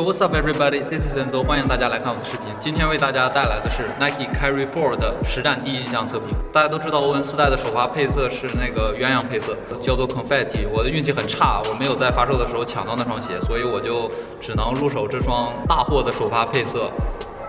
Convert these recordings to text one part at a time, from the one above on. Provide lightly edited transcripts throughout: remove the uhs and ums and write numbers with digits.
Yo, what's up, everybody? This is Enzo， 欢迎大家来看我的视频。今天为大家带来的是 Nike Carry 4的实战第一印象测评。大家都知道欧文4代的首发配色是那个鸳鸯配色，叫做 Confetti。我的运气很差，我没有在发售的时候抢到那双鞋，所以我就只能入手这双大货的首发配色。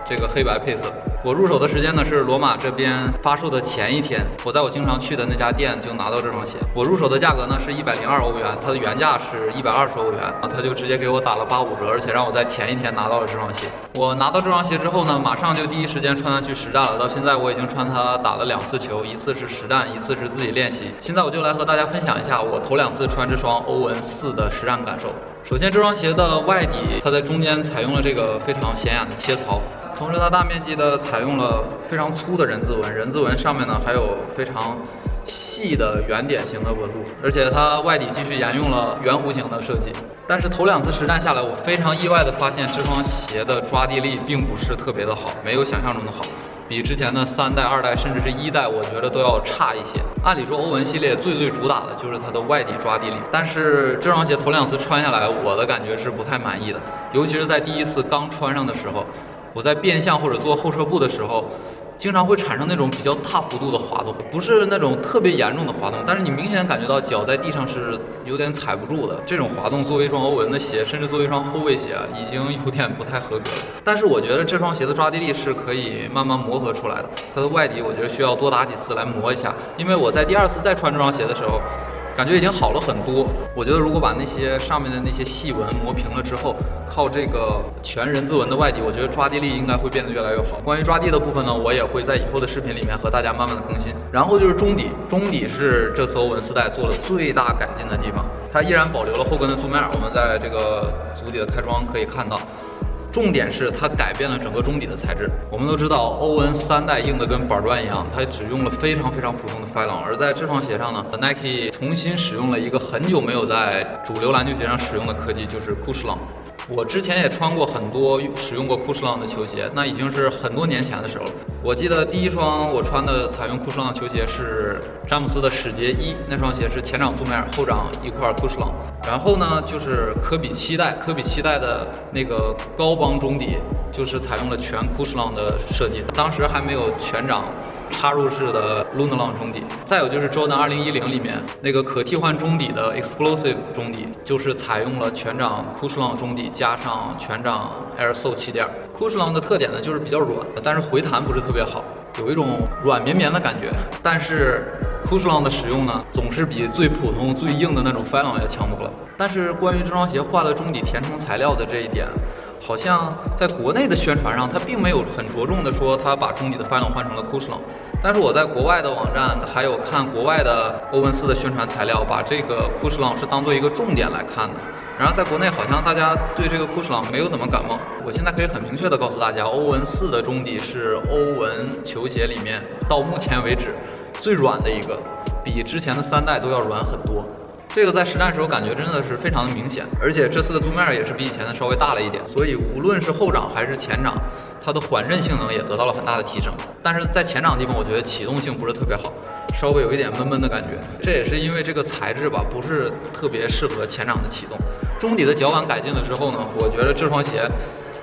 这个黑白配色，我入手的时间呢是罗马这边发售的前一天，我在我经常去的那家店就拿到这双鞋。我入手的价格呢是102欧元，它的原价是120欧元，他就直接给我打了85折，而且让我在前一天拿到了这双鞋。我拿到这双鞋之后呢，马上就第一时间穿它去实战了。到现在我已经穿它打了2次球，一次是实战，一次是自己练习。现在我就来和大家分享一下我头2次穿这双欧文4的实战感受。首先，这双鞋的外底，它在中间采用了这个非常显眼的切槽。同时，它大面积的采用了非常粗的人字纹，人字纹上面呢还有非常细的圆点型的纹路，而且它外底继续沿用了圆弧形的设计。但是头2次实战下来，我非常意外的发现这双鞋的抓地力并不是特别的好，没有想象中的好，比之前的3代、2代甚至是1代，我觉得都要差一些。按理说欧文系列最主打的就是它的外底抓地力，但是这双鞋头2次穿下来，我的感觉是不太满意的，尤其是在第1次刚穿上的时候。我在变向或者做后撤步的时候，经常会产生那种比较大幅度的滑动，不是那种特别严重的滑动，但是你明显感觉到脚在地上是有点踩不住的。这种滑动作为一双欧文的鞋，甚至作为一双后卫鞋，已经有点不太合格了。但是我觉得这双鞋的抓地力是可以慢慢磨合出来的，它的外底我觉得需要多打几次来磨一下，因为我在第2次再穿这双鞋的时候，感觉已经好了很多。我觉得如果把那些上面的那些细纹磨平了之后，靠这个全人字纹的外底，我觉得抓地力应该会变得越来越好。关于抓地的部分呢，我也会在以后的视频里面和大家慢慢的更新。然后就是中底，中底是这次欧文4代做了最大改进的地方，它依然保留了后跟的足面，我们在这个足底的开装可以看到。重点是它改变了整个中底的材质。我们都知道欧文3代硬的跟板砖一样，它只用了非常普通的 Phylon， 而在这双鞋上呢 ，Nike 重新使用了一个很久没有在主流篮球鞋上使用的科技，就是 Cushlon。我之前也穿过很多使用过 Cushlon 的球鞋，那已经是很多年前的时候了。我记得第1双我穿的采用 Cushlon 的球鞋是詹姆斯的史杰1，那双鞋是前掌足面，后掌一块 Cushlon。然后呢，就是科比7代的那个高帮中底，就是采用了全 Cushlon 的设计，当时还没有全掌插入式的 Lunarlon 中底。再有就是 Jordan 2010里面那个可替换中底的 Explosive 中底，就是采用了全掌 Cushlon 中底加上全掌 Air Sole 气垫。Cushlon 的特点呢就是比较软，但是回弹不是特别好，有一种软绵绵的感觉。但是Cushlon 的使用呢，总是比最普通最硬的那种 Phylon 要强多了。但是关于这双鞋换了中底填充材料的这一点，好像在国内的宣传上，它并没有很着重的说它把中底的 Phylon 换成了 Cushlon。但是我在国外的网站还有看国外的欧文4的宣传材料，把这个 Cushlon 是当做一个重点来看的。然而在国内好像大家对这个 Cushlon 没有怎么感冒。我现在可以很明确的告诉大家，欧文4的中底是欧文球鞋里面到目前为止最软的一个，比之前的3代都要软很多。这个在实战时候感觉真的是非常的明显，而且这次的足面也是比以前的稍微大了一点，所以无论是后掌还是前掌，它的缓震性能也得到了很大的提升。但是在前掌地方，我觉得启动性不是特别好，稍微有一点闷闷的感觉。这也是因为这个材质吧，不是特别适合前掌的启动。中底的脚感改进了之后呢，我觉得这双鞋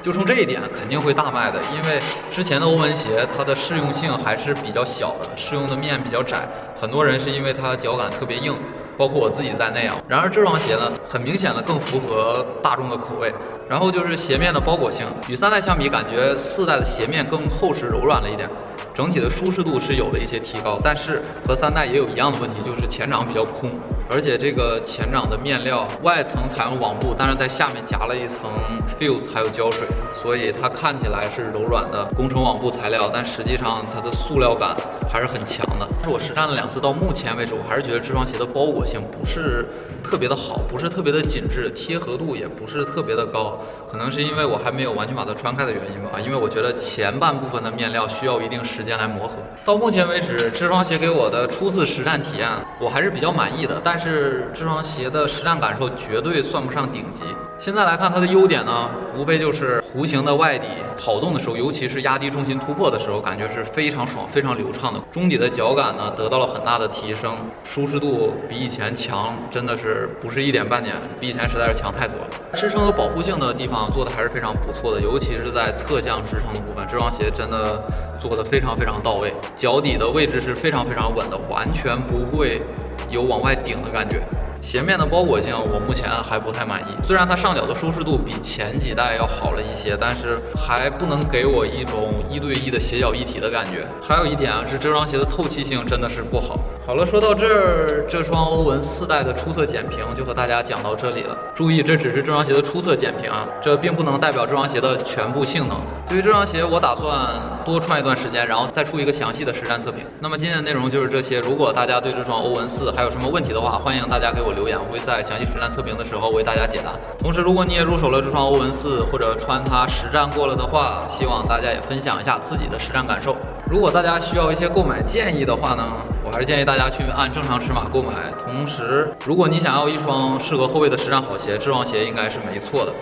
就冲这一点肯定会大卖的，因为之前的欧文鞋它的适用性还是比较小的，适用的面比较窄，很多人是因为它脚感特别硬，包括我自己在内啊。然而这双鞋呢，很明显的更符合大众的口味。然后就是鞋面的包裹性，与3代相比，感觉4代的鞋面更厚实柔软了一点，整体的舒适度是有了一些提高。但是和3代也有一样的问题，就是前掌比较空，而且这个前掌的面料外层采用网布，但是在下面夹了一层 fuse 还有胶水，所以它看起来是柔软的工程网布材料，但实际上它的塑料感还是很强的。但是我实战了2次，到目前为止，我还是觉得这双鞋的包裹性不是特别的好，不是特别的紧致，贴合度也不是特别的高。可能是因为我还没有完全把它穿开的原因吧，因为我觉得前半部分的面料需要一定时间来磨合。到目前为止，这双鞋给我的初次实战体验我还是比较满意的，但是这双鞋的实战感受绝对算不上顶级。现在来看它的优点呢，无非就是弧形的外底跑动的时候，尤其是压低重心突破的时候，感觉是非常爽、非常流畅的。中底的脚感呢得到了很大的提升，舒适度比以前强，真的是不是一点半点，比以前实在是强太多了。支撑和保护性的地方做的还是非常不错的，尤其是在侧向支撑的部分，这双鞋真的做的非常到位，脚底的位置是非常稳的，完全不会有往外顶的感觉。鞋面的包裹性我目前还不太满意，虽然它上脚的舒适度比前几代要好了一些，但是还不能给我一种1对1的鞋脚一体的感觉。还有一点啊，是这双鞋的透气性真的是不好。好了，说到这儿，这双欧文4代的初测简评就和大家讲到这里了。注意，这只是这双鞋的初测简评啊，这并不能代表这双鞋的全部性能。对于这双鞋，我打算多穿一段时间，然后再出一个详细的实战测评。那么今天的内容就是这些，如果大家对这双欧文4还有什么问题的话，欢迎大家给我留言，我会在详细实战测评的时候为大家解答。同时，如果你也入手了这双欧文4或者穿它实战过了的话，希望大家也分享一下自己的实战感受。如果大家需要一些购买建议的话呢，我还是建议大家去按正常尺码购买。同时，如果你想要一双适合后卫的实战好鞋，这双鞋应该是没错的，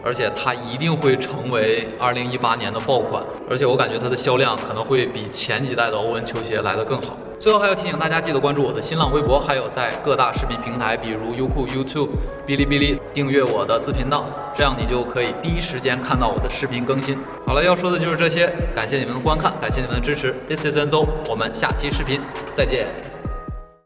而且它一定会成为2018年的爆款，而且我感觉它的销量可能会比前几代的欧文球鞋来得更好。最后还要提醒大家，记得关注我的新浪微博，还有在各大视频平台，比如优酷、YouTube、哔哩哔哩订阅我的自频道，这样你就可以第一时间看到我的视频更新。好了，要说的就是这些，感谢你们的观看，感谢你们的支持。This is Enzo，我们下期视频再见。